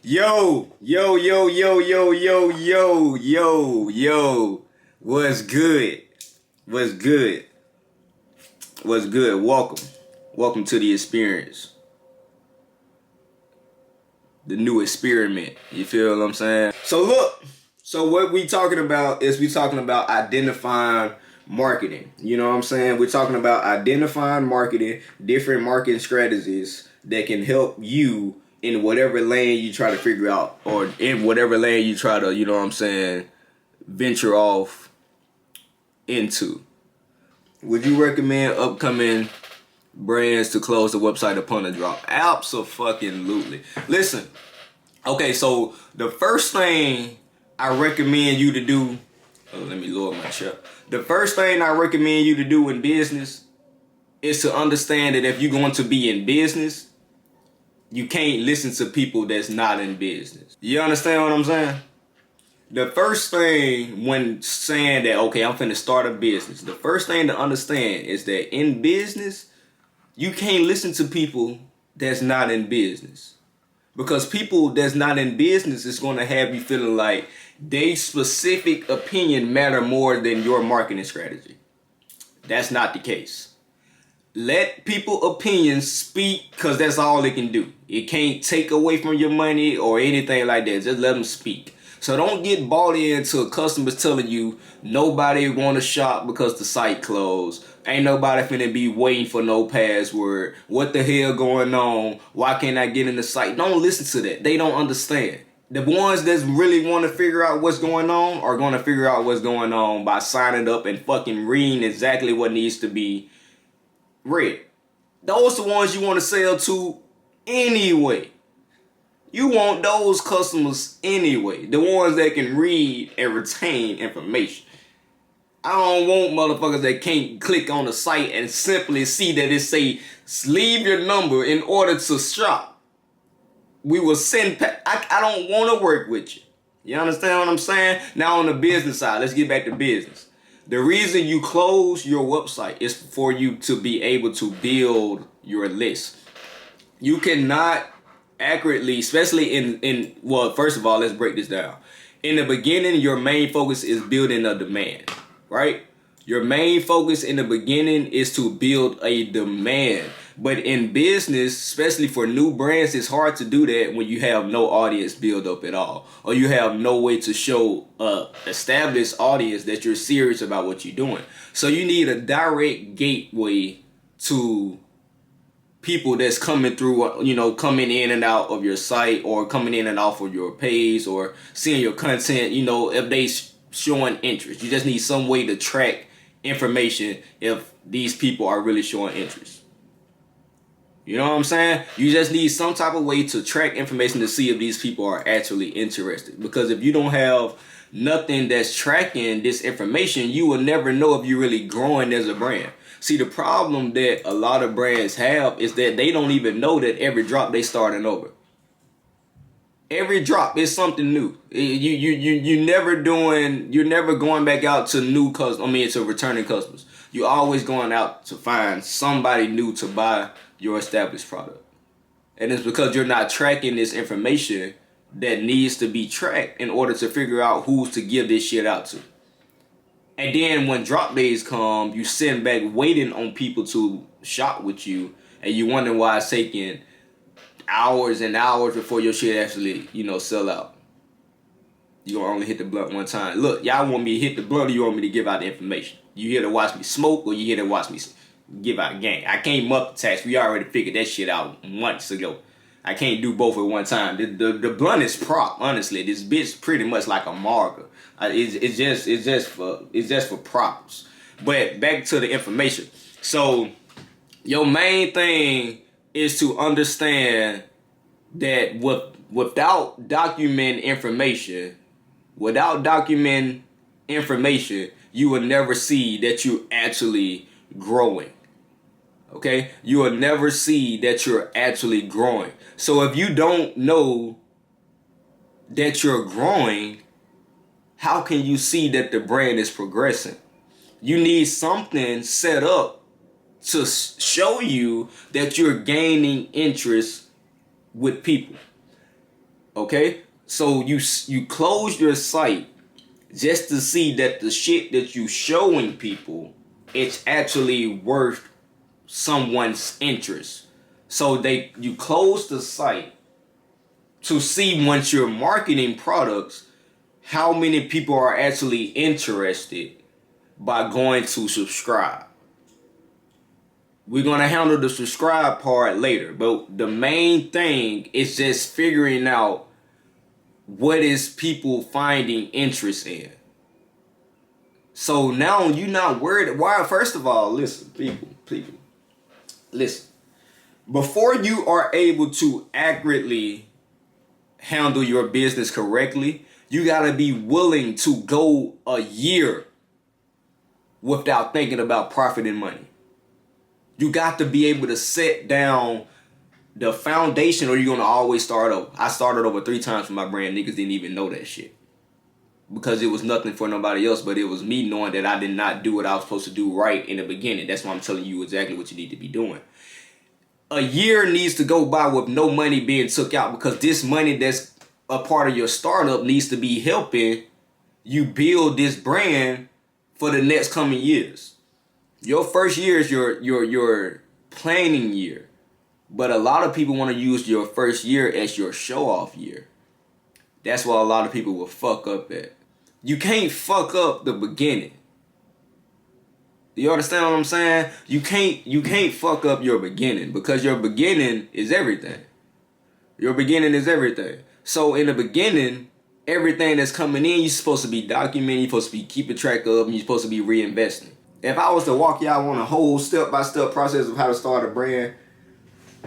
Yo, yo, yo, yo, yo, yo, yo, yo, yo. What's good? What's good? What's good? Welcome. Welcome to the experience. The new experiment. You feel what I'm saying? So look, what we talking about is we talking about identifying marketing. You know what I'm saying? We're talking about identifying marketing, different marketing strategies that can help you in whatever lane you try to figure out, or in whatever lane you try to, you know what I'm saying, venture off into. Would you recommend upcoming brands to close the website upon a drop? Absolutely. Listen, okay, so the first thing I recommend you to do, let me lower my chair. The first thing I recommend you to do in business is to understand that if you're going to be in business, you can't listen to people that's not in business. You understand what I'm saying? The first thing when saying that, okay, I'm finna start a business, the first thing to understand is that in business, you can't listen to people that's not in business. Because people that's not in business is going to have you feeling like their specific opinion matter more than your marketing strategy. That's not the case. Let people opinions speak, because that's all they can do. It can't take away from your money or anything like that. Just let them speak. So don't get bought into customers telling you nobody want to shop because the site closed. Ain't nobody finna be waiting for no password. What the hell going on? Why can't I get in the site? Don't listen to that. They don't understand. The ones that really want to figure out what's going on are going to figure out what's going on by signing up and fucking reading exactly what needs to be read. Those are the ones you want to sell to anyway. You want those customers anyway. The ones that can read and retain information. I don't want motherfuckers that can't click on the site and simply see that it say leave your number in order to shop. We will send I don't want to work with you. You understand what I'm saying? Now on the business side, let's get back to business. The reason you close your website is for you to be able to build your list. You cannot accurately, especially well, first of all, let's break this down. In the beginning, your main focus is building a demand, right? Your main focus in the beginning is to build a demand. But in business, especially for new brands, it's hard to do that when you have no audience build up at all, or you have no way to show established audience that you're serious about what you're doing. So you need a direct gateway to people that's coming through, coming in and out of your site, or coming in and off of your page, or seeing your content, if they showing interest. You just need some way to track information if these people are really showing interest. You know what I'm saying? You just need some type of way to track information to see if these people are actually interested. Because if you don't have nothing that's tracking this information, you will never know if you're really growing as a brand. See, the problem that a lot of brands have is that they don't even know that every drop they starting over. Every drop is something new. You're never going back out to to returning customers. You're always going out to find somebody new to buy your established product. And it's because you're not tracking this information that needs to be tracked in order to figure out who's to give this shit out to. And then when drop days come, you sit back waiting on people to shop with you, and you wonder why it's taking hours and hours before your shit actually, sell out. You gonna only hit the blunt one time. Look, y'all want me to hit the blunt, or you want me to give out the information? You here to watch me smoke, or you here to watch me give out a game? I can't multitask. We already figured that shit out months ago. I can't do both at one time. The blunt is prop. Honestly, this bitch pretty much like a marker. It's just for props. But back to the information. So your main thing is to understand that without documenting information, you will never see that you're actually growing. Okay? You will never see that you're actually growing. So if you don't know that you're growing, how can you see that the brand is progressing? You need something set up to show you that you're gaining interest with people. Okay? So you close your site just to see that the shit that you showing people, it's actually worth someone's interest. So you close the site to see, once you're marketing products, how many people are actually interested by going to subscribe. We're going to handle the subscribe part later, but the main thing is just figuring out what is people finding interest in. So now you're not worried. Why? First of all, listen, people, listen. Before you are able to accurately handle your business correctly, you got to be willing to go a year without thinking about profit and money. You got to be able to set down the foundation, or you're going to always start over. I started over 3 times for my brand. Niggas didn't even know that shit, because it was nothing for nobody else, but it was me knowing that I did not do what I was supposed to do right in the beginning. That's why I'm telling you exactly what you need to be doing. A year needs to go by with no money being took out, because this money that's a part of your startup needs to be helping you build this brand for the next coming years. Your first year is your planning year, but a lot of people want to use your first year as your show-off year. That's what a lot of people will fuck up at. You can't fuck up the beginning. Do you understand what I'm saying? You can't fuck up your beginning, because your beginning is everything. Your beginning is everything. So in the beginning, everything that's coming in, you're supposed to be documenting, you're supposed to be keeping track of, and you're supposed to be reinvesting. If I was to walk y'all on a whole step-by-step process of how to start a brand,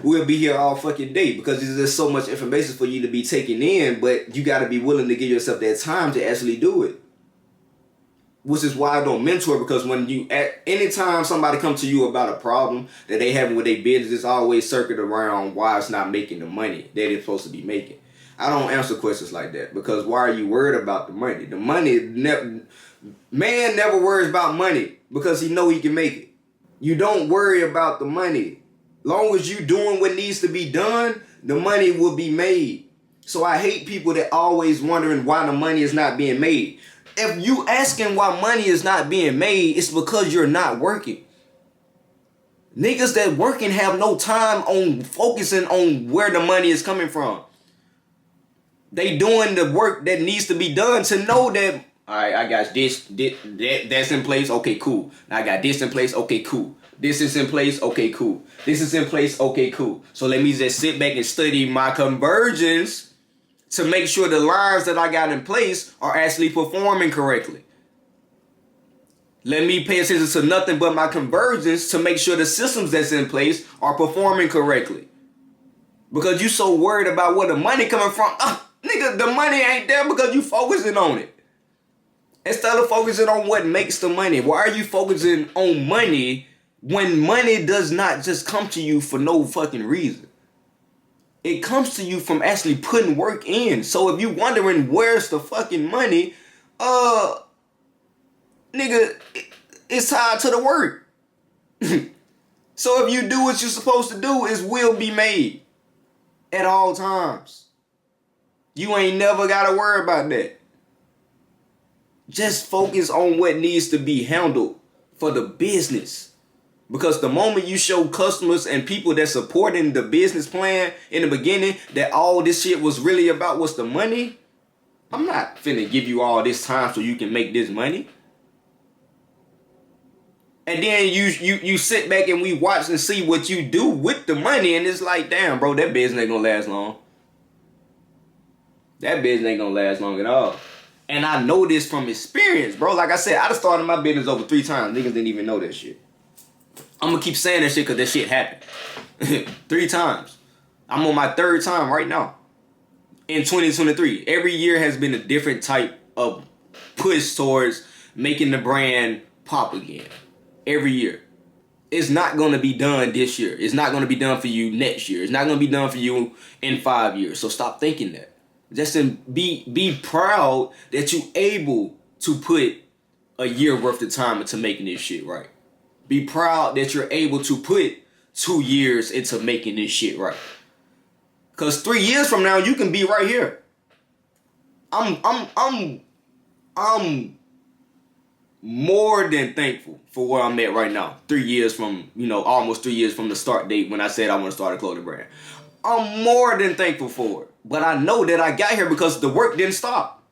we'll be here all fucking day, because there's just so much information for you to be taking in, but you got to be willing to give yourself that time to actually do it. Which is why I don't mentor, because anytime somebody comes to you about a problem that they having with their business, it's always circled around why it's not making the money that it's supposed to be making. I don't answer questions like that, because why are you worried about the money? The money, man never worries about money, because he know he can make it. You don't worry about the money. Long as you doing what needs to be done, the money will be made. So I hate people that always wondering why the money is not being made. If you asking why money is not being made, it's because you're not working. Niggas that working have no time on focusing on where the money is coming from. They doing the work that needs to be done to know that, all right, I got this, that's in place, okay, cool. I got this in place, okay, cool. This is in place, okay, cool. This is in place, okay, cool. So let me just sit back and study my conversions to make sure the lines that I got in place are actually performing correctly. Let me pay attention to nothing but my conversions to make sure the systems that's in place are performing correctly. Because you so worried about where the money coming from. Nigga, the money ain't there because you focusing on it. Instead of focusing on what makes the money, why are you focusing on money when money does not just come to you for no fucking reason? It comes to you from actually putting work in. So if you wondering where's the fucking money, nigga, it's tied to the work. So if you do what you're supposed to do, it will be made at all times. You ain't never gotta worry about that. Just focus on what needs to be handled for the business. Because the moment you show customers and people that supporting the business plan in the beginning that all this shit was really about was the money, I'm not finna give you all this time so you can make this money. And then you sit back and we watch and see what you do with the money, and it's like, damn, bro, that business ain't gonna last long. That business ain't gonna last long at all. And I know this from experience, bro. Like I said, I done started my business over 3 times. Niggas didn't even know that shit. I'm gonna keep saying that shit because that shit happened. 3 times. I'm on my 3rd time right now. In 2023. Every year has been a different type of push towards making the brand pop again. Every year. It's not gonna be done this year. It's not gonna be done for you next year. It's not gonna be done for you in 5 years. So stop thinking that. Just be proud that you able to put a year worth of time into making this shit right. Be proud that you're able to put 2 years into making this shit right. Because 3 years from now, you can be right here. I'm more than thankful for where I'm at right now. 3 years from, almost 3 years from the start date when I said I want to start a clothing brand. I'm more than thankful for it. But I know that I got here because the work didn't stop.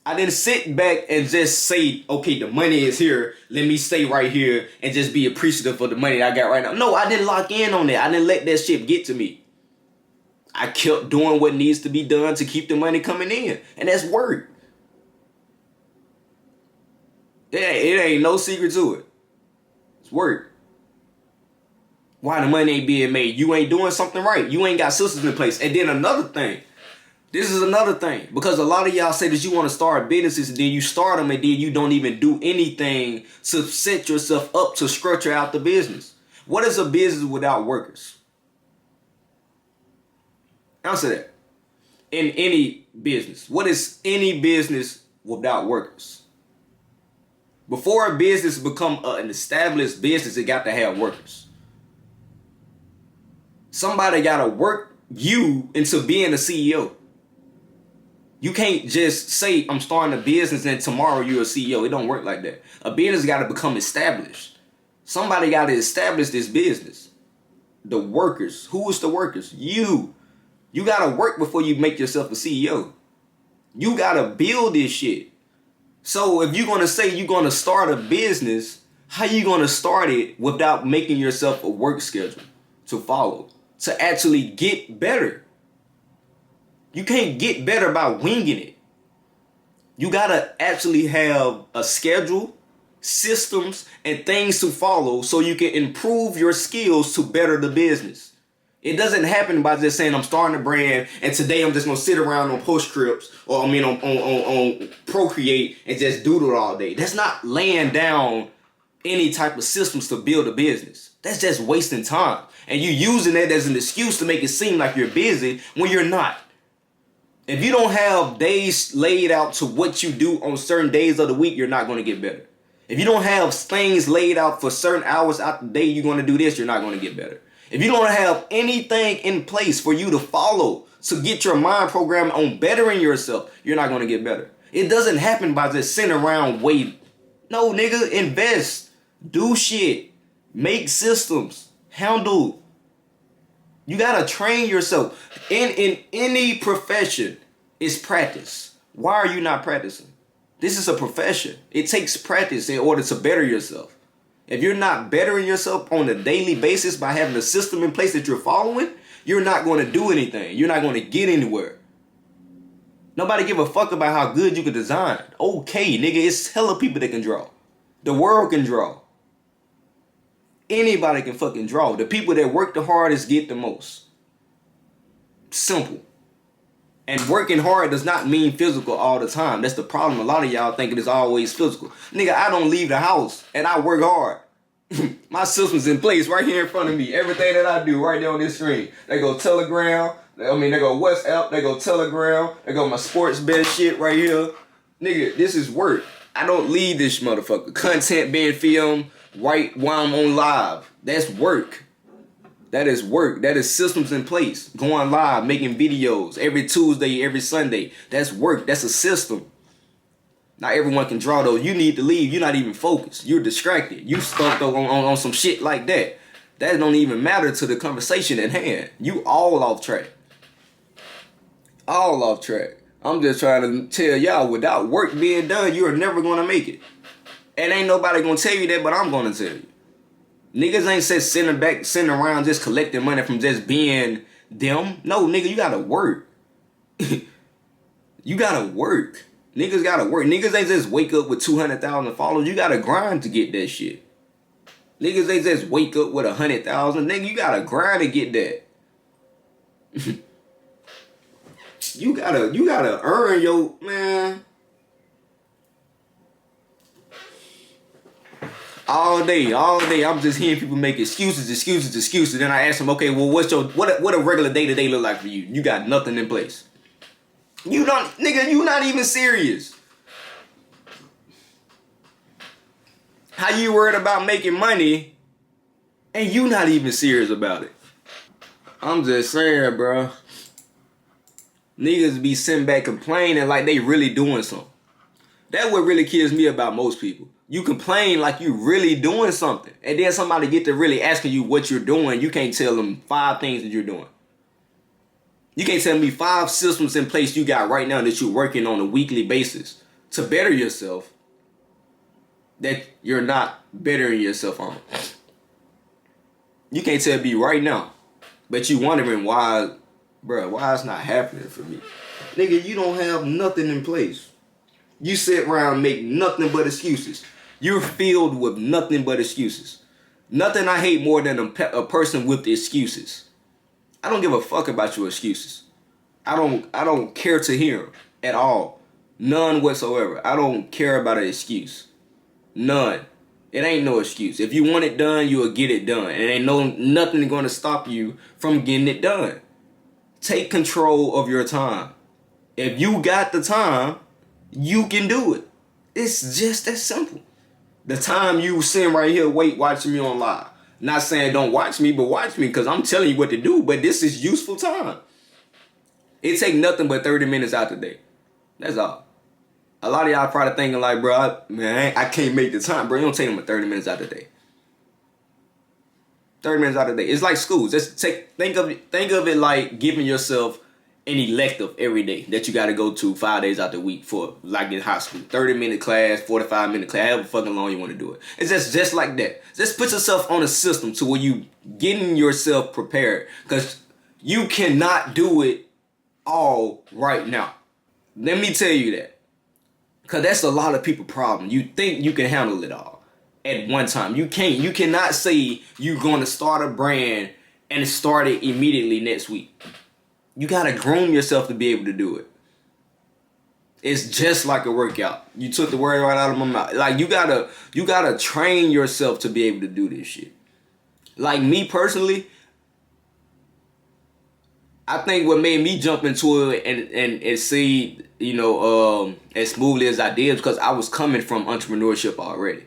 I didn't sit back and just say, okay, the money is here. Let me stay right here and just be appreciative for the money I got right now. No, I didn't lock in on that. I didn't let that shit get to me. I kept doing what needs to be done to keep the money coming in. And that's work. Yeah, it ain't no secret to it. It's work. Why the money ain't being made? You ain't doing something right. You ain't got systems in place. And then another thing. This is another thing. Because a lot of y'all say that you want to start businesses and then you start them and then you don't even do anything to set yourself up to structure out the business. What is a business without workers? Answer that. In any business. What is any business without workers? Before a business become an established business, it got to have workers. Somebody got to work you into being a CEO. You can't just say, I'm starting a business and tomorrow you're a CEO. It don't work like that. A business got to become established. Somebody got to establish this business. The workers. Who is the workers? You. You got to work before you make yourself a CEO. You got to build this shit. So if you're going to say you're going to start a business, how you going to start it without making yourself a work schedule to follow, to actually get better? You can't get better by winging it. You got to actually have a schedule, systems, and things to follow so you can improve your skills to better the business. It doesn't happen by just saying I'm starting a brand and today I'm just gonna sit around on Postscripts or on Procreate and just doodle all day. That's not laying down any type of systems to build a business. That's just wasting time. And you using that as an excuse to make it seem like you're busy when you're not. If you don't have days laid out to what you do on certain days of the week, you're not gonna get better. If you don't have things laid out for certain hours out the day, you're gonna do this, you're not gonna get better. If you don't have anything in place for you to follow to get your mind programmed on bettering yourself, you're not going to get better. It doesn't happen by just sitting around waiting. No, nigga, invest. Do shit. Make systems. Handle. You got to train yourself. In any profession, it's practice. Why are you not practicing? This is a profession. It takes practice in order to better yourself. If you're not bettering yourself on a daily basis by having a system in place that you're following, you're not going to do anything. You're not going to get anywhere. Nobody give a fuck about how good you can design. Okay, nigga, it's hella people that can draw. The world can draw. Anybody can fucking draw. The people that work the hardest get the most. Simple. And working hard does not mean physical all the time. That's the problem. A lot of y'all thinking it's always physical. Nigga, I don't leave the house and I work hard. My system's in place right here in front of me. Everything that I do right there on this screen. They go Telegram. They go WhatsApp. They go Telegram. They go my sports bet shit right here. Nigga, this is work. I don't leave this motherfucker. Content being filmed right while I'm on live. That's work. That is work. That is systems in place. Going live, making videos every Tuesday, every Sunday. That's work. That's a system. Not everyone can draw though. You need to leave. You're not even focused. You're distracted. You stuck on some shit like that. That don't even matter to the conversation at hand. You all off track. All off track. I'm just trying to tell y'all, without work being done, you are never going to make it. And ain't nobody going to tell you that, but I'm going to tell you. Niggas ain't sitting around just collecting money from just being them. No, nigga, you gotta work. You gotta work. Niggas gotta work. Niggas ain't just wake up with 200,000 followers. You gotta grind to get that shit. Niggas ain't just wake up with 100,000. Nigga, you gotta grind to get that. You gotta earn your, man. All day, I'm just hearing people make excuses. Then I ask them, okay, well, what a regular day-to-day look like for you? You got nothing in place. You not even serious. How you worried about making money and you not even serious about it? I'm just saying, bro. Niggas be sitting back complaining like they really doing something. That's what really kills me about most people. You complain like you really doing something, and then somebody get to really asking you what you're doing. You can't tell them 5 things that you're doing. You can't tell me 5 systems in place you got right now that you're working on a weekly basis to better yourself that you're not bettering yourself on. You can't tell me right now, but you wondering why, bro, why it's not happening for me. Nigga, you don't have nothing in place. You sit around and make nothing but excuses. You're filled with nothing but excuses. Nothing I hate more than a person with excuses. I don't give a fuck about your excuses. I don't care to hear them at all. None whatsoever. I don't care about an excuse. None. It ain't no excuse. If you want it done, you'll get it done. And ain't nothing going to stop you from getting it done. Take control of your time. If you got the time, you can do it. It's just that simple. The time you sitting right here watching me on live. Not saying don't watch me, but watch me because I'm telling you what to do. But this is useful time. It take nothing but 30 minutes out the day. That's all. A lot of y'all probably thinking like, bro, I can't make the time. Bro, you don't take them but 30 minutes out the day. 30 minutes out of the day. It's like school. Just think of it like giving yourself an elective every day that you got to go to 5 days out the week for, like in high school. 30-minute class, 45-minute class, however fucking long you want to do it. It's just like that. Just put yourself on a system to where you getting yourself prepared. Because you cannot do it all right now. Let me tell you that. Because that's a lot of people's problem. You think you can handle it all at one time. You can't. You cannot say you're going to start a brand and start it immediately next week. You got to groom yourself to be able to do it. It's just like a workout. You took the word right out of my mouth. Like you gotta train yourself to be able to do this shit. Like me personally, I think what made me jump into it and see, as smoothly as I did, because I was coming from entrepreneurship already.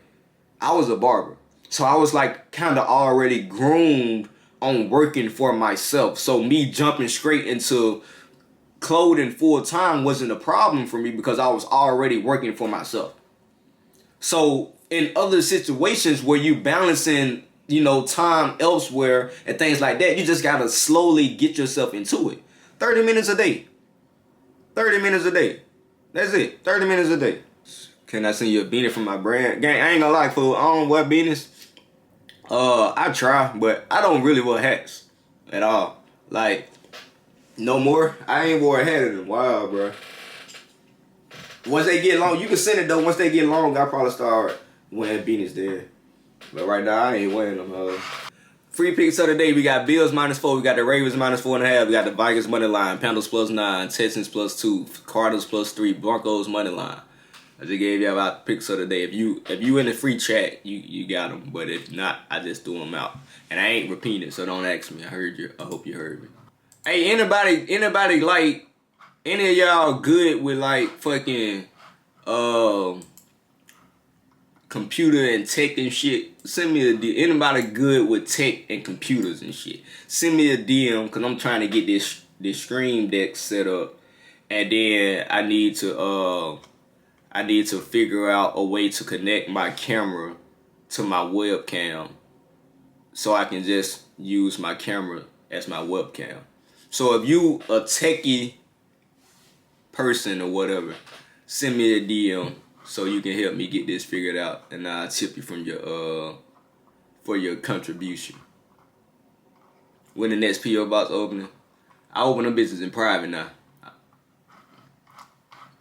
I was a barber. So I was like kind of already groomed on working for myself. So me jumping straight into clothing full time wasn't a problem for me because I was already working for myself. So in other situations where you balancing, time elsewhere and things like that, you just gotta slowly get yourself into it. 30 minutes a day. 30 minutes a day. That's it. 30 minutes a day. Can I send you a beanie from my brand? Gang, I ain't gonna lie, fool. I don't wear beanies. I try, but I don't really wear hats at all. Like, no more. I ain't wore a hat in a while, bro. Once they get long, you can send it though. Once they get long, I'll probably start wearing beanies there. But right now, I ain't wearing them. Free picks of the day. We got Bills -4. We got the Ravens -4.5. We got the Vikings money line. Panthers +9. Texans +2. Cardinals +3. Broncos money line. I just gave you about picks of the day. If you in the free chat, you got them. But if not, I just threw them out. And I ain't repeating it, so don't ask me. I heard you. I hope you heard me. Hey, anybody like, any of y'all good with like fucking computer and tech and shit? Send me a DM. Anybody good with tech and computers and shit? Send me a DM because I'm trying to get this Stream Deck set up, and then I need to figure out a way to connect my camera to my webcam so I can just use my camera as my webcam. So if you a techie person or whatever, send me a DM so you can help me get this figured out, and I'll tip you from your for your contribution. When the next PO box opening, I open a business in private now,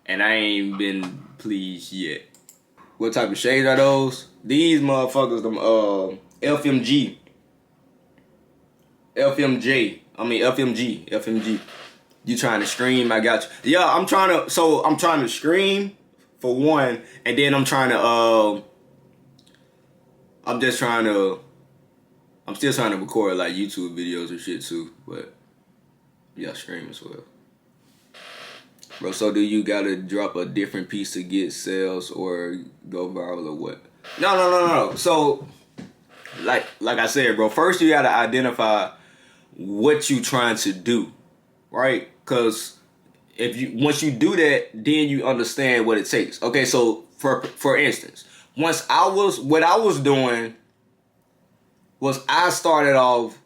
and I ain't been pleased yet. What type of shades are those? These motherfuckers, them FMG. You trying to stream? I got you. Yeah, I'm trying to stream for one, and then I'm still trying to record like YouTube videos and shit too, but yeah, stream as well. Bro, so do you gotta drop a different piece to get sales or go viral or what? No. So, like I said, bro, first you gotta identify what you trying to do, right? Because if you once you do that, then you understand what it takes. Okay, so for instance, what I was doing was I started off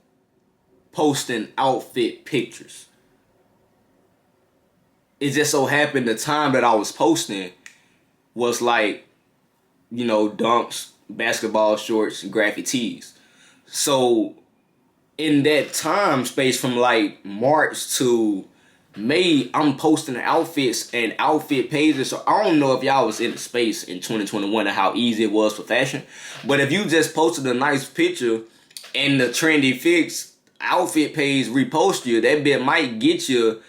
posting outfit pictures. It just so happened the time that I was posting was like, dunks, basketball shorts, and graphic tees. So in that time space from like March to May, I'm posting outfits and outfit pages. So I don't know if y'all was in the space in 2021 and how easy it was for fashion. But if you just posted a nice picture and the Trendy Fix outfit page repost you, that bit might get you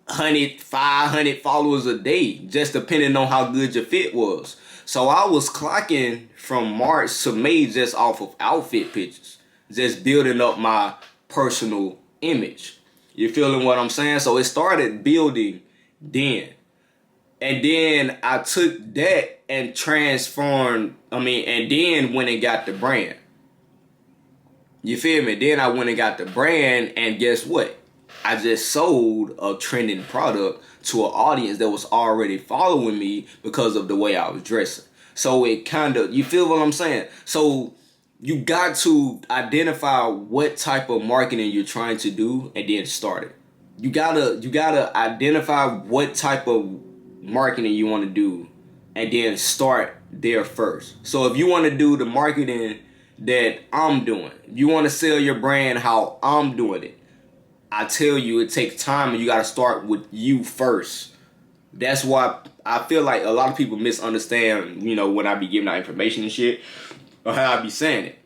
100, 500 followers a day, just depending on how good your fit was. So I was clocking from March to May just off of outfit pictures, just building up my personal image. You feeling what I'm saying? So it started building then. And then I took that and transformed, and then went and got the brand. You feel me? Then I went and got the brand, and guess what? I just sold a trending product to an audience that was already following me because of the way I was dressing. So it kind of, you feel what I'm saying? So you got to identify what type of marketing you're trying to do and then start it. You gotta identify what type of marketing you want to do and then start there first. So if you want to do the marketing that I'm doing, you want to sell your brand how I'm doing it, I tell you, it takes time and you got to start with you first. That's why I feel like a lot of people misunderstand, when I be giving out information and shit, or how I be saying it.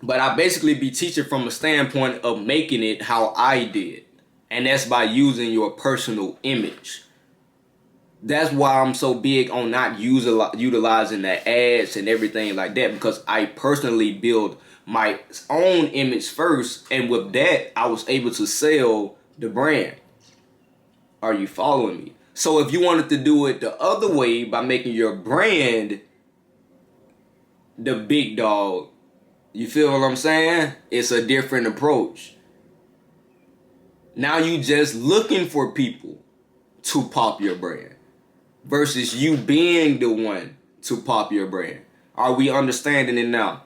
But I basically be teaching from a standpoint of making it how I did. And that's by using your personal image. That's why I'm so big on not utilizing the ads and everything like that, because I personally build my own image first, and with that I was able to sell the brand. Are you following me? So if you wanted to do it the other way by making your brand the big dog, you feel what I'm saying? It's a different approach. Now you just looking for people to pop your brand versus you being the one to pop your brand. Are we understanding it now?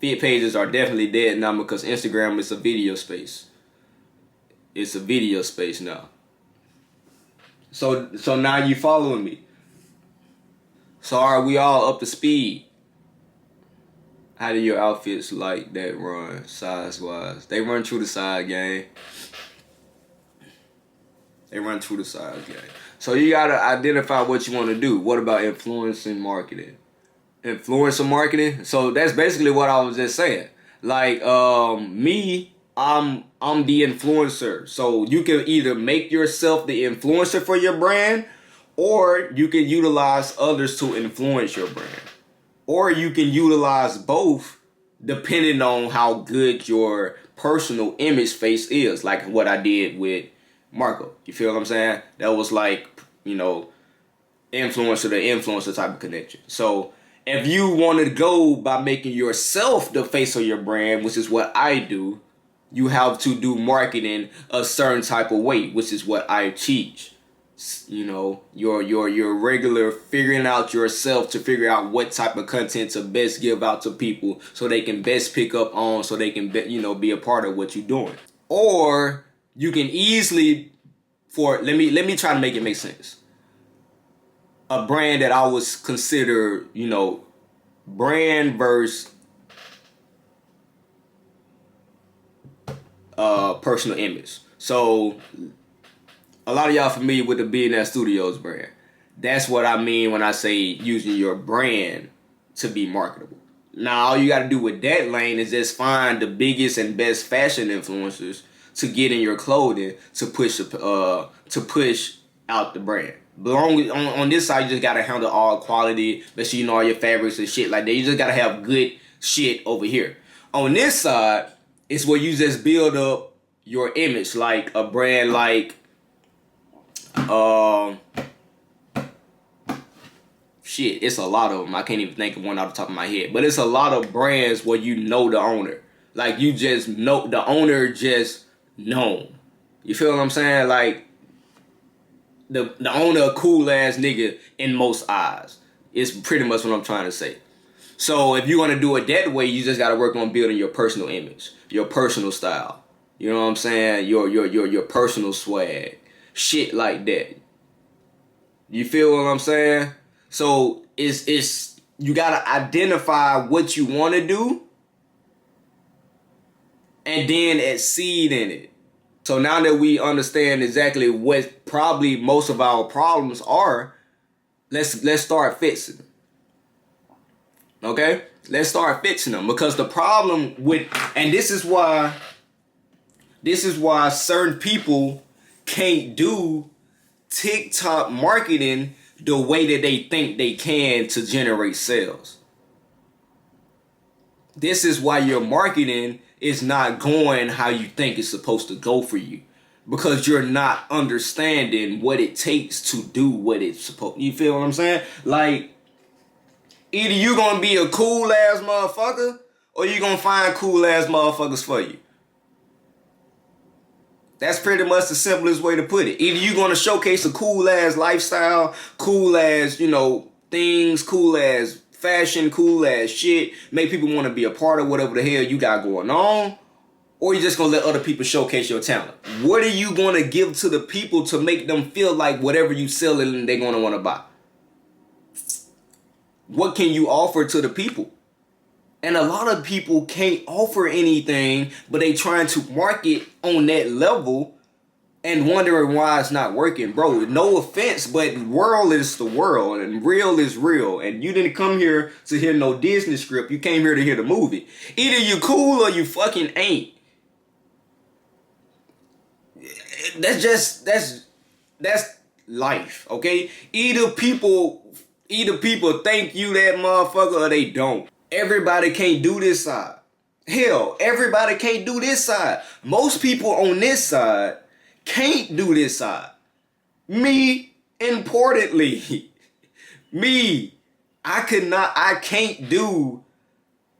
Fit pages are definitely dead now because Instagram is a video space. It's a video space now. So now you following me. So are we all up to speed? How do your outfits like that run size-wise? They run through the side game. So you gotta identify what you want to do. What about influencing marketing? Influencer marketing. So that's basically what I was just saying. Like me, I'm the influencer. So you can either make yourself the influencer for your brand, or you can utilize others to influence your brand. Or you can utilize both depending on how good your personal image face is. Like what I did with Marco. You feel what I'm saying? That was like, influencer to influencer type of connection. So if you want to go by making yourself the face of your brand, which is what I do, you have to do marketing a certain type of way, which is what I teach. Your regular figuring out yourself to figure out what type of content to best give out to people so they can best pick up on, so they can be a part of what you're doing. Or you can easily, let me try to make it make sense. A brand that I would consider, brand versus personal image. So a lot of y'all familiar with the BNS Studios brand. That's what I mean when I say using your brand to be marketable. Now all you got to do with that lane is just find the biggest and best fashion influencers to get in your clothing to push out the brand. But on this side, you just gotta handle all quality, make sure you know all your fabrics and shit like that. You just gotta have good shit over here. On this side, it's where you just build up your image, like a brand like shit. It's a lot of them. I can't even think of one off the top of my head. But it's a lot of brands where you know the owner. Like you just know the owner, just known. You feel what I'm saying? Like the owner a cool ass nigga in most eyes. It's pretty much what I'm trying to say. So if you're gonna do it that way, you just gotta work on building your personal image, your personal style. You know what I'm saying? Your personal swag, shit like that. You feel what I'm saying? So it's you gotta identify what you want to do, and then exceed in it. So now that we understand exactly what probably most of our problems are, let's start fixing them. Okay? Let's start fixing them, because the problem with, and this is why certain people can't do TikTok marketing the way that they think they can to generate sales. This is why your marketing is not going how you think it's supposed to go for you, because you're not understanding what it takes to do what it's supposed. You feel what I'm saying? Like, either you gonna be a cool ass motherfucker, or you gonna find cool ass motherfuckers for you. That's pretty much the simplest way to put it. Either you gonna showcase a cool ass lifestyle, cool ass, things, cool ass fashion, cool ass shit, make people want to be a part of whatever the hell you got going on, or you just gonna let other people showcase your talent. What are you gonna give to the people to make them feel like whatever you selling they're gonna want to buy? What can you offer to the people? And a lot of people can't offer anything, but they trying to market on that level and wondering why it's not working. Bro, no offense, but world is the world and real is real. And you didn't come here to hear no Disney script. You came here to hear the movie. Either you cool or you fucking ain't. That's life, okay? Either people think you that motherfucker or they don't. Everybody can't do this side. Hell, everybody can't do this side. Most people on this side can't do this side. Me, importantly. Me. I can't do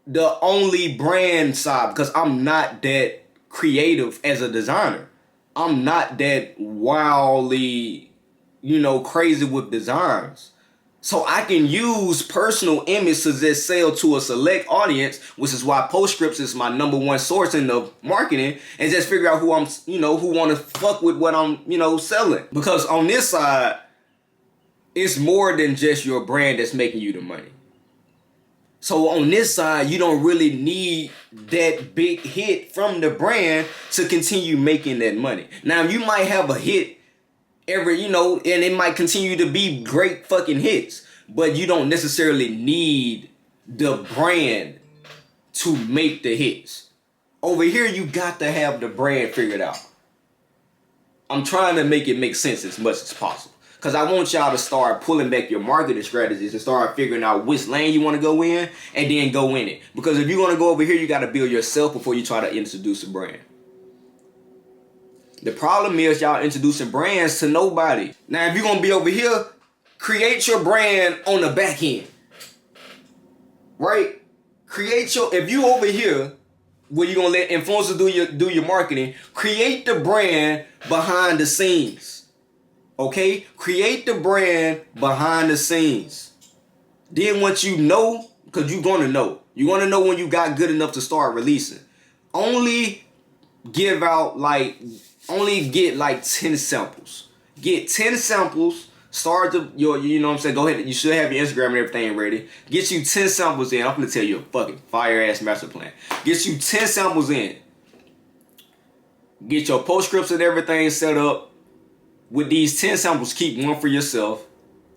the only brand side because I'm not that creative as a designer. I'm not that wildly, crazy with designs. So I can use personal image to just sell to a select audience, which is why Postscripts is my number one source in the marketing, and just figure out who I'm, who want to fuck with what I'm, selling. Because on this side, it's more than just your brand that's making you the money. So on this side, you don't really need that big hit from the brand to continue making that money. Now, you might have a hit and it might continue to be great fucking hits, but you don't necessarily need the brand to make the hits. Over here, you got to have the brand figured out. I'm trying to make it make sense as much as possible, because I want y'all to start pulling back your marketing strategies and start figuring out which lane you want to go in and then go in it. Because if you're going to go over here, you got to build yourself before you try to introduce a brand. The problem is y'all introducing brands to nobody. Now, if you're going to be over here, create your brand on the back end. Right? If you over here, where you're going to let influencers do your marketing, create the brand behind the scenes. Okay? Create the brand behind the scenes. Then once you know, because you're going to know. You're going to know when you got good enough to start releasing. Only get like 10 samples. Get 10 samples. Start go ahead. You should have your Instagram and everything ready. Get you 10 samples in. I'm going to tell you a fucking fire ass master plan. Get you 10 samples in. Get your Postscripts and everything set up. With these 10 samples, keep one for yourself.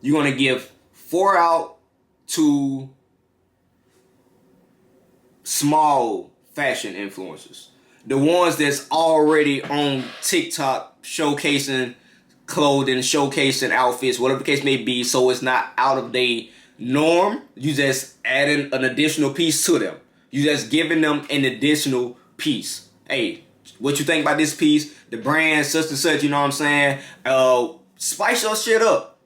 You're going to give 4 out to small fashion influencers. The ones that's already on TikTok showcasing clothing, showcasing outfits, whatever the case may be, so it's not out of their norm. You just adding an additional piece to them. You just giving them an additional piece. Hey, what you think about this piece? The brand, such and such, you know what I'm saying? Spice your shit up.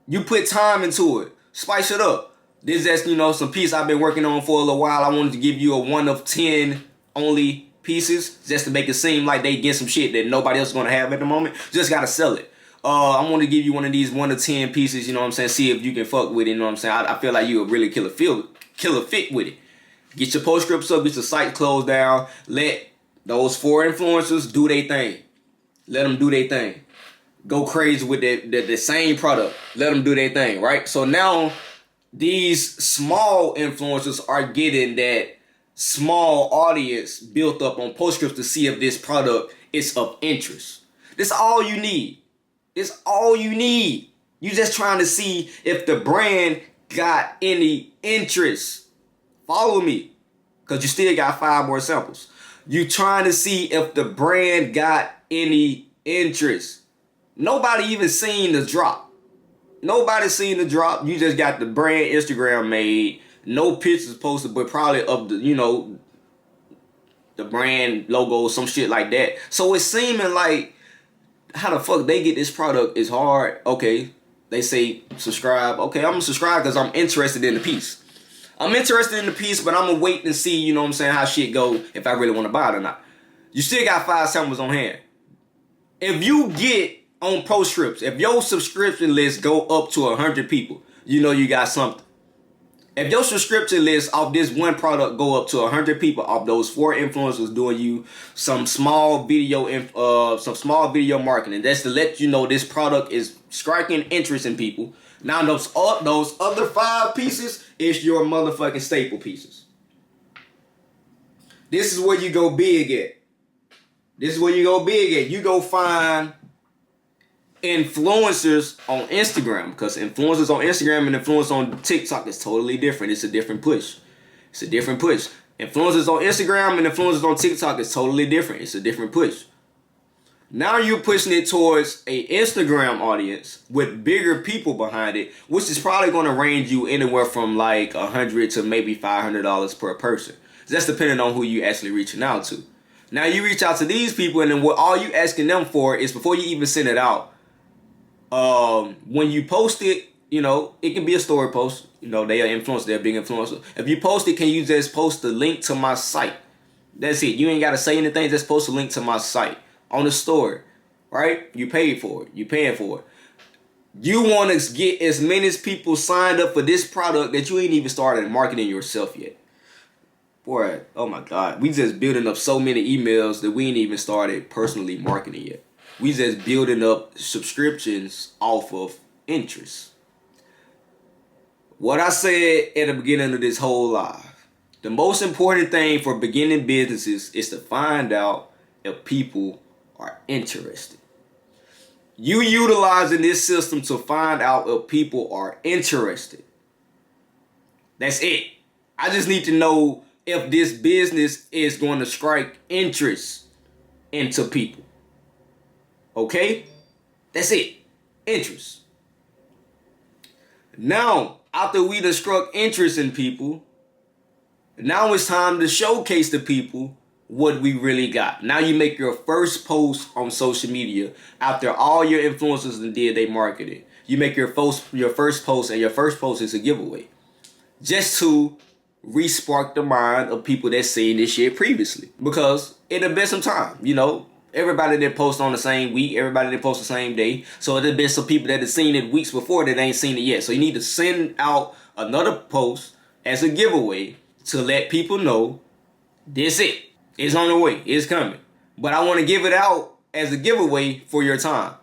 You put time into it. Spice it up. This is some piece I've been working on for a little while. I wanted to give you a 1 of 10 only pieces just to make it seem like they get some shit that nobody else is going to have at the moment. Just got to sell it. I want to give you one of these 1 to 10 pieces, you know what I'm saying? See if you can fuck with it, you know what I'm saying? I feel like you would really killer fit with it. Get your postscripts up, get your site closed down. Let those 4 influencers do their thing. Let them do their thing. Go crazy with the same product. Let them do their thing, right? So now these small influencers are getting that small audience built up on postscripts to see if this product is of interest. That's all you need. It's all you need. You just trying to see if the brand got any interest. Follow me, because you still got 5 more samples. You trying to see if the brand got any interest. Nobody even seen the drop. Nobody seen the drop. You just got the brand Instagram made. No pictures posted, but probably of the, you know, the brand logo, some shit like that. So it's seeming like how the fuck they get this product is hard. Okay, they say subscribe. Okay, I'm gonna subscribe because I'm interested in the piece. I'm interested in the piece, but I'm gonna wait and see, you know what I'm saying, how shit go if I really want to buy it or not. You still got 5 samples on hand. If you get on postscripts, if your subscription list go up to 100 people, you know you got something. If your subscription list off this one product go up to 100 people off those 4 influencers doing you some small video marketing, that's to let you know this product is striking interest in people. Now those other 5 pieces is your motherfucking staple pieces. This is where you go big at. This is where you go big at. You go find influencers on Instagram, because influencers on Instagram and influencers on TikTok is totally different. It's a different push. It's a different push. Influencers on Instagram and influencers on TikTok is totally different. It's a different push. Now you're pushing it towards a Instagram audience with bigger people behind it, which is probably going to range you anywhere from like $100 to maybe $500 per person. That's depending on who you actually reaching out to. Now you reach out to these people, and then what all you asking them for is, before you even send it out, when you post it, you know, it can be a story post. You know, they are influencers, they're a big influencer. If you post it, can you just post the link to my site? That's it. You ain't got to say anything, just post a link to my site on the story, right? You paid for it. You paying for it. You want to get as many people signed up for this product that you ain't even started marketing yourself yet. Boy, oh my God. We just building up so many emails that we ain't even started personally marketing yet. We just building up subscriptions off of interest. What I said at the beginning of this whole live, the most important thing for beginning businesses is to find out if people are interested. You utilizing this system to find out if people are interested. That's it. I just need to know if this business is going to strike interest into people. Okay? That's it. Interest. Now, after we done struck interest in people, now it's time to showcase to people what we really got. Now you make your first post on social media after all your influencers did their marketing. You make your first post, and your first post is a giveaway. Just to re-spark the mind of people that seen this shit previously. Because it'll been some time, you know. Everybody that post on the same week, everybody that post the same day. So there's been some people that have seen it weeks before that ain't seen it yet. So you need to send out another post as a giveaway to let people know this it. It's on the way. It's coming. But I want to give it out as a giveaway for your time.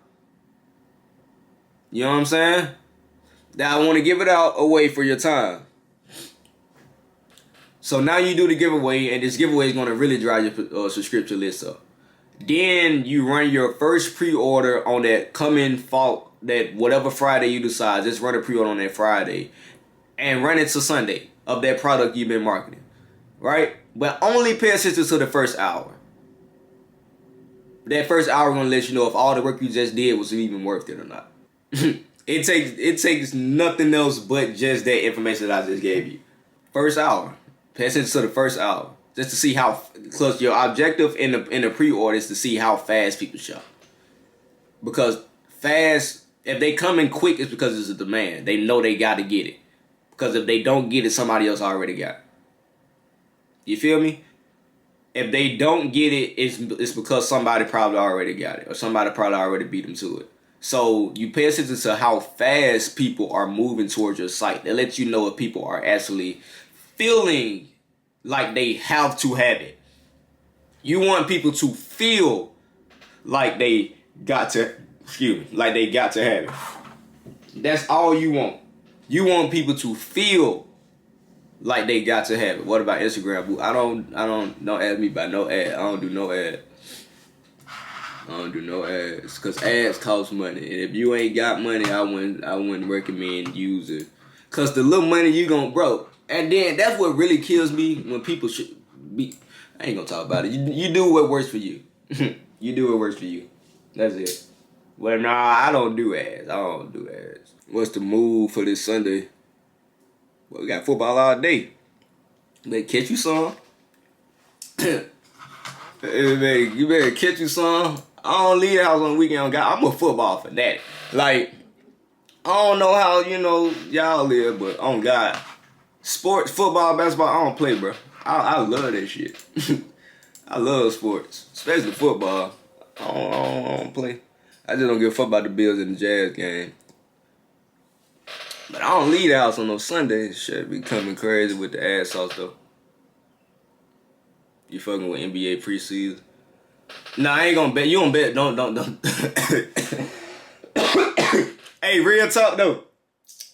You know what I'm saying? That I want to give it out away for your time. So now you do the giveaway, and this giveaway is going to really drive your subscription list up. Then you run your first pre-order on that coming fall, that whatever Friday you decide. Just run a pre-order on that Friday and run it to Sunday of that product you've been marketing, right? But only pay attention to the first hour. That first hour is going to let you know if all the work you just did was even worth it or not. It takes nothing else but just that information that I just gave you. First hour. Pay attention to the first hour. Just to see how, because your objective in the pre-order is to see how fast people shop. Because fast, if they come in quick, it's because it's a demand. They know they got to get it. Because if they don't get it, somebody else already got it. You feel me? If they don't get it, it's because somebody probably already got it. Or somebody probably already beat them to it. So you pay attention to how fast people are moving towards your site. That lets you know if people are actually feeling like they have to have it. You want people to feel like they got to, like they got to have it. That's all you want. You want people to feel like they got to have it. What about Instagram, boo? Don't ask me about no ad. I don't do no ad. I don't do no ads, cause ads cost money, and if you ain't got money, I wouldn't recommend using, cause the little money you gon' broke, and then that's what really kills me when people should be. I ain't gonna talk about it. You do what works for you. You do what works for you. That's it. Well, nah, I don't do ads. I don't do ads. What's the move for this Sunday? Well, we got football all day. Better catch you some. You better catch you some. I don't leave the house on the weekend. I'm a football fanatic. Like, I don't know how, y'all live, but on God. Sports, football, basketball, I don't play, bro. I love that shit. I love sports, especially football. I don't play. I just don't give a fuck about the Bills and the Jazz game. But I don't leave the house on no Sundays. Shit be coming crazy with the ass sauce, though. You fucking with NBA preseason? Nah, I ain't gonna bet. You don't bet. Don't. Hey, real talk though.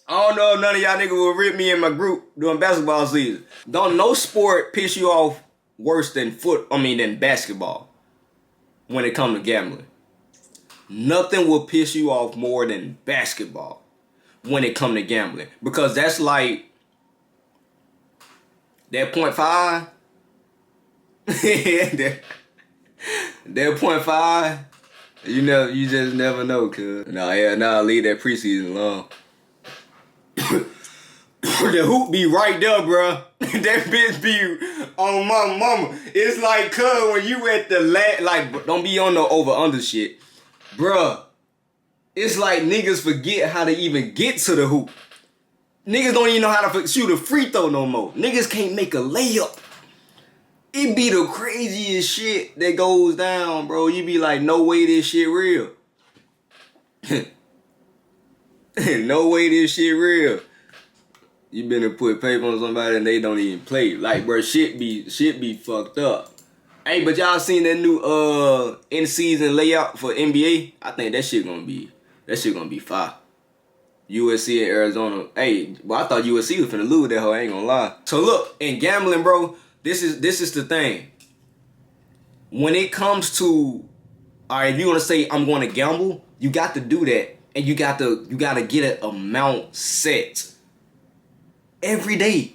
I don't know if none of y'all niggas will rip me in my group during basketball season. Don't no sport piss you off worse than than basketball when it comes to gambling. Nothing will piss you off more than basketball when it comes to gambling. Because that's like that 0.5. That 0.5, you just never know, cuz. Nah, leave that preseason alone. The hoop be right there, bruh. That bitch be on my mama. It's like, cuz, when you at the like, don't be on the over-under shit. Bruh, it's like niggas forget how to even get to the hoop. Niggas don't even know how to shoot a free throw no more. Niggas can't make a layup. It be the craziest shit that goes down, bro. You be like, no way this shit real. No way this shit real. You been to put paper on somebody and they don't even play. Like, bro, shit be fucked up. Hey, but y'all seen that new in-season layout for NBA? I think that shit gonna be fire. USC and Arizona. Hey, well, I thought USC was finna lose that hoe, I ain't gonna lie. So look, in gambling, bro, this is the thing. When it comes to, alright, if you wanna say I'm gonna gamble, you got to do that. And you gotta get an amount set every day.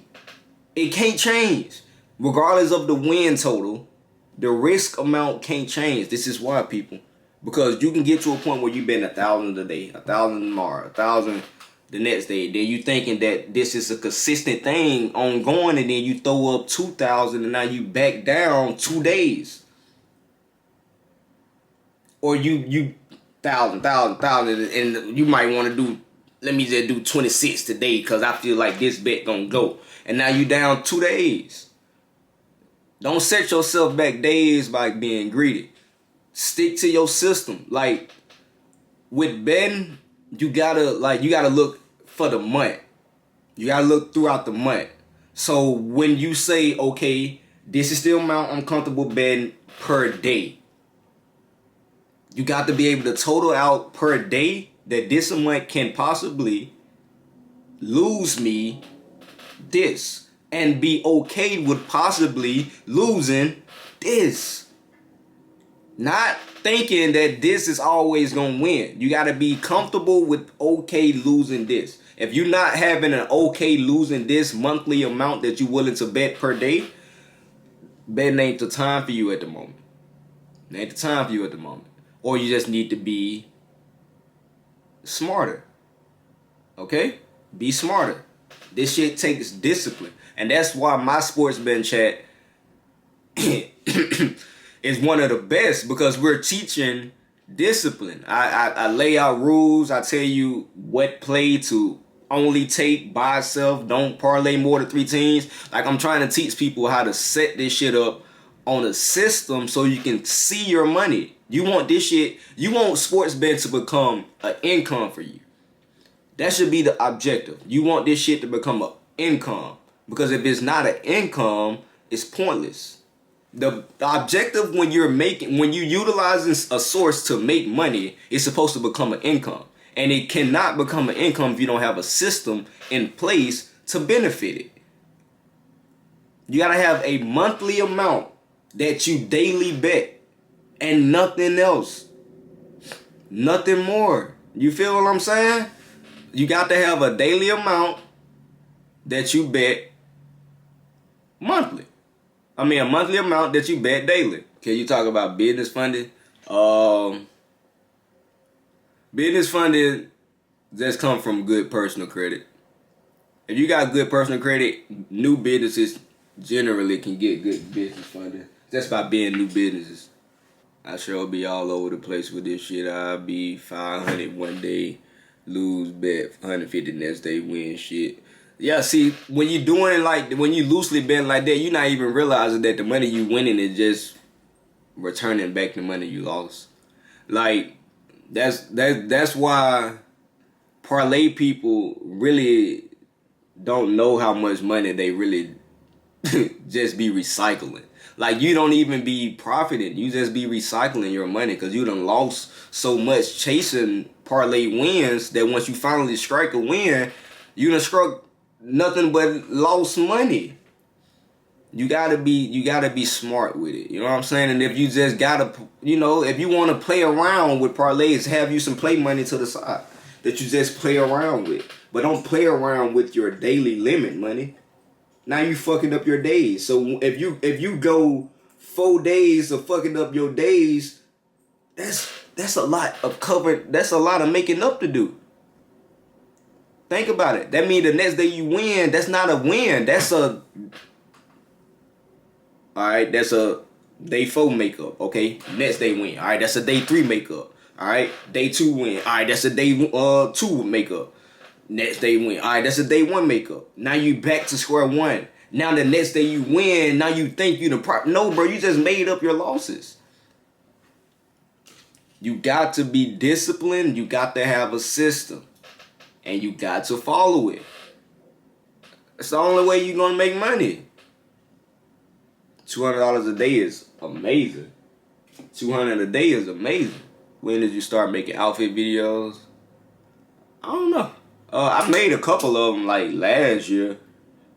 It can't change. Regardless of the win total, the risk amount can't change. This is why, people. Because you can get to a point where you bet 1,000 today, 1,000 tomorrow, 1,000 the next day. Then you thinking that this is a consistent thing ongoing, and then you throw up 2,000 and now you back down 2 days. Or you 1,000, and you might want to do, let me just do 26 today because I feel like this bet gonna go. And now you down 2 days. Don't set yourself back days by being greedy. Stick to your system. Like, with betting, you gotta look for the month. You gotta look throughout the month. So when you say, okay, this is the amount I'm comfortable betting per day, you got to be able to total out per day that this amount can possibly lose me this, and be okay with possibly losing this. Not thinking that this is always gonna win. You gotta be comfortable with okay losing this. If you're not having an okay losing this monthly amount that you're willing to bet per day, betting ain't the time for you at the moment. It ain't the time for you at the moment. Or you just need to be smarter. Okay? Be smarter. This shit takes discipline. And that's why my sports betting chat is one of the best, because we're teaching discipline. I lay out rules. I tell you what play to only take by itself. Don't parlay more than 3 teams. Like, I'm trying to teach people how to set this shit up on a system so you can see your money. You want this shit, you want sports bet to become an income for you. That should be the objective. You want this shit to become an income. Because if it's not an income, it's pointless. The objective when you're utilizing a source to make money, it's supposed to become an income. And it cannot become an income if you don't have a system in place to benefit it. You gotta have a monthly amount that you daily bet and nothing else. Nothing more. You feel what I'm saying? You got to have a daily amount that you bet monthly. I mean, a monthly amount that you bet daily. Can you talk about business funding? Business funding just come from good personal credit. If you got good personal credit, new businesses generally can get good business funding just by being new businesses. I sure be all over the place with this shit. I'll be 500 one day, lose bet 150 next day, win shit. Yeah, see, when you doing when you loosely betting like that, you're not even realizing that the money you winning is just returning back the money you lost. Like that's why parlay people really don't know how much money they really just be recycling. Like, you don't even be profiting. You just be recycling your money because you done lost so much chasing parlay wins that once you finally strike a win, you done struck nothing but lost money. You gotta be smart with it. You know what I'm saying? And if you just gotta, if you want to play around with parlays, have you some play money to the side that you just play around with. But don't play around with your daily limit money. Now you fucking up your days. So if you go 4 days of fucking up your days, that's a lot of that's a lot of making up to do. Think about it. That means the next day you win, that's not a win. That's a day 4 makeup, okay? Next day win. Alright, that's a day 3 makeup. Alright, day 2 win. Alright, that's a day 2 makeup. Next day win. Alright, that's a day 1 makeup. Now you back to square one. Now the next day you win. Now you think you no, bro, you just made up your losses. You got to be disciplined. You got to have a system. And you got to follow it. It's the only way you're gonna make money. $200 a day is amazing. $200 a day is amazing. When did you start making outfit videos? I don't know. I made a couple of them like last year,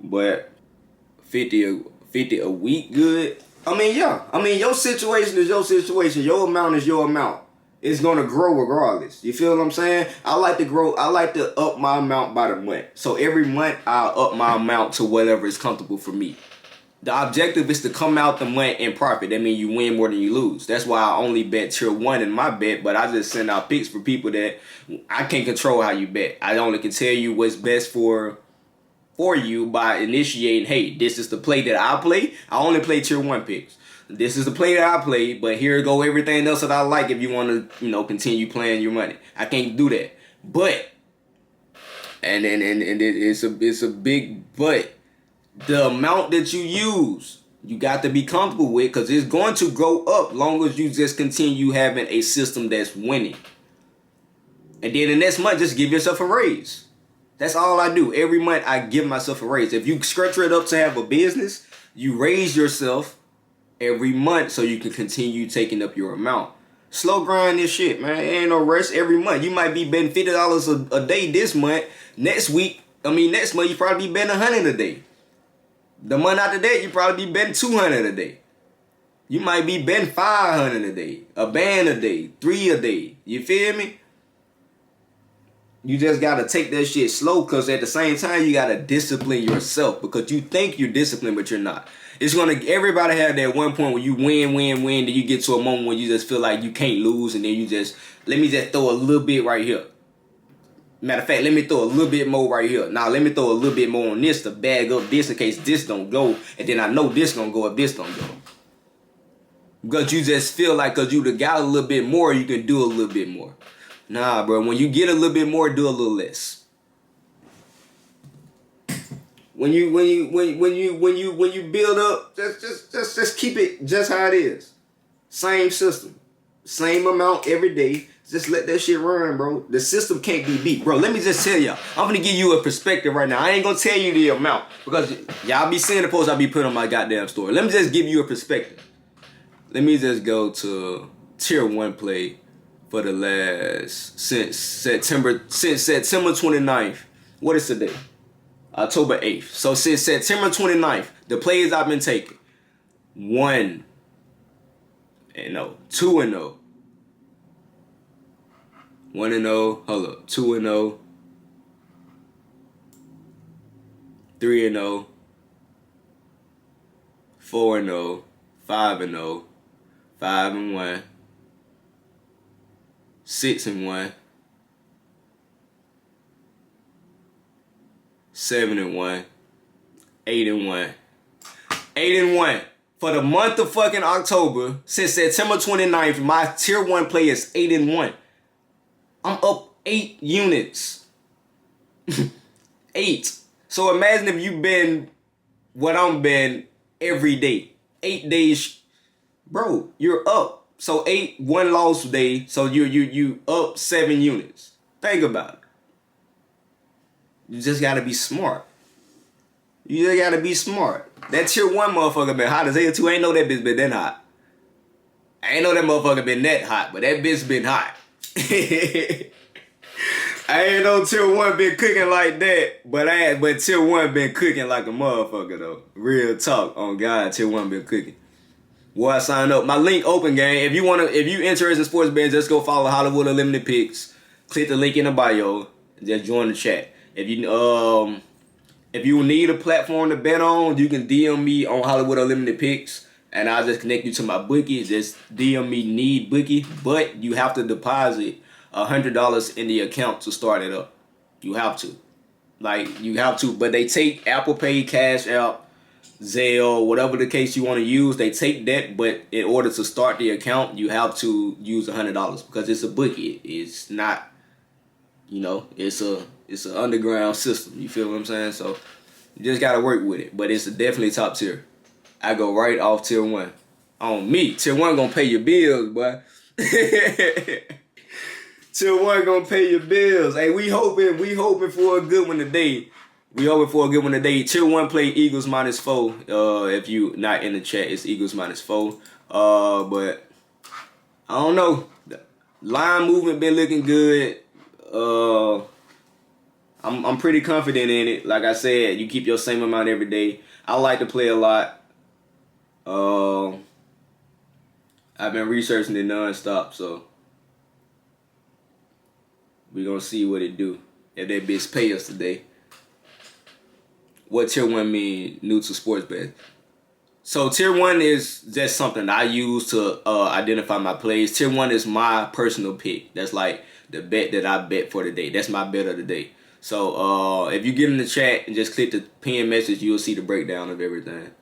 but 50 a week good. I mean, yeah. I mean, your situation is your situation. Your amount is your amount. It's gonna grow regardless. You feel what I'm saying? I like to grow. I like to up my amount by the month. So every month I'll up my amount to whatever is comfortable for me. The objective is to come out the month in profit. That means you win more than you lose. That's why I only bet tier 1 in my bet, but I just send out picks for people that I can't control how you bet. I only can tell you what's best for you by initiating, hey, this is the play that I play. I only play tier 1 picks. This is the play that I play, but here go everything else that I like if you want to, continue playing your money. I can't do that. But, and it's a big but. The amount that you use, you got to be comfortable with because it's going to grow up long as you just continue having a system that's winning. And then the next month, just give yourself a raise. That's all I do. Every month, I give myself a raise. If you structure it up to have a business, you raise yourself every month so you can continue taking up your amount. Slow grind this shit, man. Ain't no rush every month. You might be betting $50 a day this month. Next month, you probably be betting $100 a day. The month after that, you probably be betting $200 a day. You might be betting $500 a day, a band a day, 3 a day. You feel me? You just gotta take that shit slow because at the same time, you gotta discipline yourself because you think you're disciplined, but you're not. Everybody have that one point where you win, then you get to a moment where you just feel like you can't lose and then let me just throw a little bit right here. Matter of fact, let me throw a little bit more right here. Now, let me throw a little bit more on this to bag up this in case this don't go. And then I know this gonna go if this don't go. Because you just feel like because you got a little bit more, you can do a little bit more. Nah, bro. When you get a little bit more, do a little less. When you build up, just keep it just how it is. Same system. same amount every day. Just let that shit run, bro. The system can't be beat. Bro, let me just tell y'all. I'm gonna give you a perspective right now. I ain't gonna tell you the amount because y'all be seeing the posts I be putting on my goddamn story. Let me just give you a perspective. Let me just go to tier 1 play for the last, since September 29th. What is today? October 8th. So since September 29th, the plays I've been taking. 1-0, 2-0. 1-0, hold up, 2-0, 3-0, 4-0, 5-0, 5-1, 6-1, 7-1, 8-1, 8-1. For the month of fucking October, since September 29th, my tier 1 play is 8-1. I'm up 8 units. 8. So imagine if you've been what I'm been every day. 8 days. Bro, you're up. So 8 one loss day. So you up 7 units. Think about it. You just gotta be smart. You just gotta be smart. That tier 1 motherfucker been hot as hell too. I ain't know that bitch been that hot. I ain't know that motherfucker been that hot, but that bitch been hot. I ain't know tier 1 been cooking like that, but tier 1 been cooking like a motherfucker though. Real talk on God, tier 1 been cooking. Boy, I sign up. My link open, gang. If you interested in sports betting, just go follow Hollywood Unlimited Picks. Click the link in the bio. And just join the chat. If you need a platform to bet on, you can DM me on Hollywood Unlimited Picks. And I'll just connect you to my bookie. Just DM me need bookie. But you have to deposit $100 in the account to start it up. You have to. But they take Apple Pay, Cash App, Zelle, whatever the case you want to use. They take that, but in order to start the account, you have to use $100 because it's a bookie. It's not, it's an underground system. You feel what I'm saying? So you just gotta work with it. But it's definitely top tier. I go right off tier 1. On me. Tier 1 gonna pay your bills, boy. Tier 1 gonna pay your bills. Hey, we hoping for a good one today. Tier 1 play Eagles -4. If you not in the chat, it's Eagles -4. But I don't know. The line movement been looking good. I'm pretty confident in it. Like I said, you keep your same amount every day. I like to play a lot. I've been researching it nonstop, so we gonna see what it do. If that bitch pay us today. What tier 1 mean new to sports betting? So tier 1 is just something I use to identify my plays. Tier 1 is my personal pick. That's like the bet that I bet for the day. That's my bet of the day. So if you get in the chat and just click the pin message, you'll see the breakdown of everything.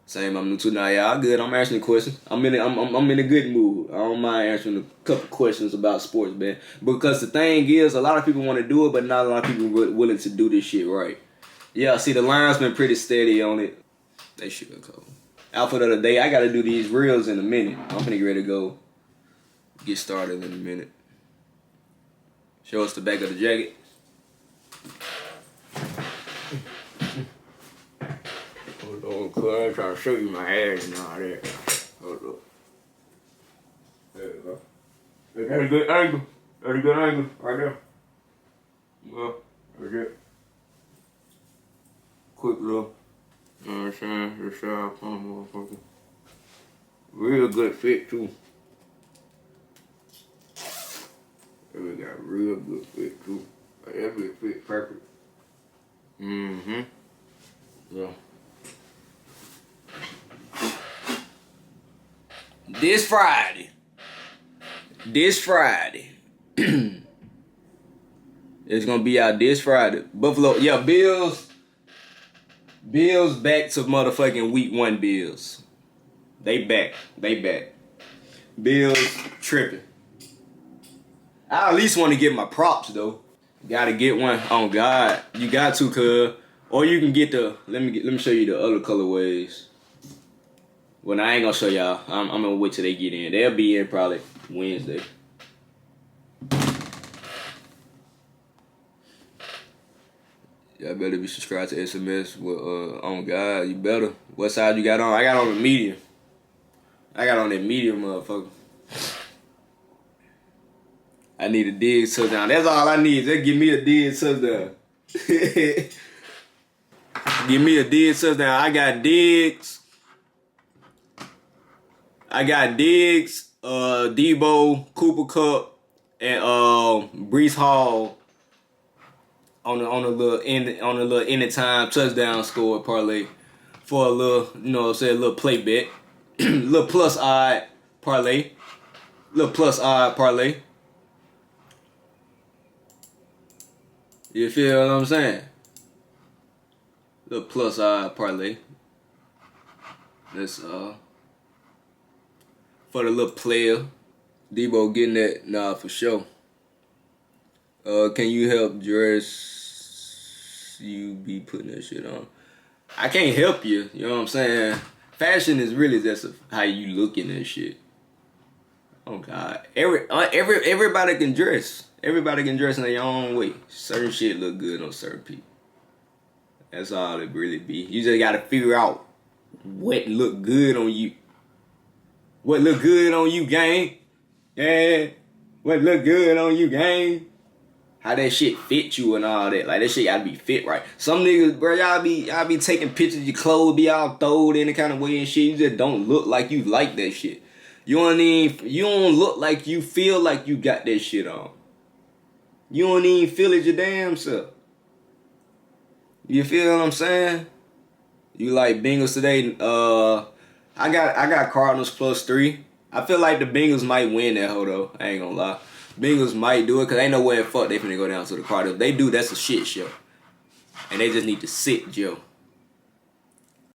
Same, I'm new to now. Yeah, I'm good. I'm answering questions. I'm in a good mood. I don't mind answering a couple questions about sports, man. Because the thing is, a lot of people want to do it, but not a lot of people willing to do this shit right. Yeah, see, the line's been pretty steady on it. They should have cold. Outfit of the day. I gotta do these reels in a minute. I'm finna get ready to go. Get started in a minute. Show us the back of the jacket. Hold on, cuz I'm trying to show you my hair and all that. Hold up. There we go. That's a good angle. That's a good angle right there. Well, that's it. Quick little, you know what I'm saying? Just side palm, motherfucker. Real good fit too. And we got real good fit too. Like that bitch fit perfect. Mm-hmm. Yeah. This Friday. It's gonna be out this Friday. Buffalo, yeah, Bills back to motherfucking week 1 Bills. They back. Bills tripping. I at least want to get my props though. Gotta get one. Oh God, you got to, cuz. Or you can get the. Let me show you the other colorways. Well, I ain't gonna show y'all. I'm gonna wait till they get in. They'll be in probably Wednesday. Y'all better be subscribed to SMS. Well, on God, you better. What side you got on? I got on the medium. I got on that medium, motherfucker. I need a dig touchdown. That's all I need. Just give me a dig touchdown. Give me a dig touchdown. I got Diggs. Debo, Cooper Kupp, and Breece Hall on a little anytime touchdown score parlay for a little, a little play bet. Little plus odd parlay. You feel what I'm saying? Little plus odd parlay. That's for the little player. Debo getting that, nah, for sure. Can you help dress? You be putting that shit on. I can't help you. You know what I'm saying? Fashion is really just how you looking and shit. Oh God, everybody can dress. Everybody can dress in their own way. Certain shit look good on certain people. That's all it really be. You just gotta figure out what look good on you. What look good on you, gang? Yeah. What look good on you, gang? How that shit fit you and all that. Like, that shit gotta be fit right. Some niggas, bro, y'all be taking pictures of your clothes, be all throwed any kind of way and shit. You just don't look like you like that shit. You don't look like you feel like you got that shit on. You don't even feel it your damn self. You feel what I'm saying? You like Bengals today? I got Cardinals +3. I feel like the Bengals might win that hoe though. I ain't gonna lie. Bengals might do it because ain't no way the fuck they finna go down to the Cardinals. If they do, that's a shit show. And they just need to sit Joe.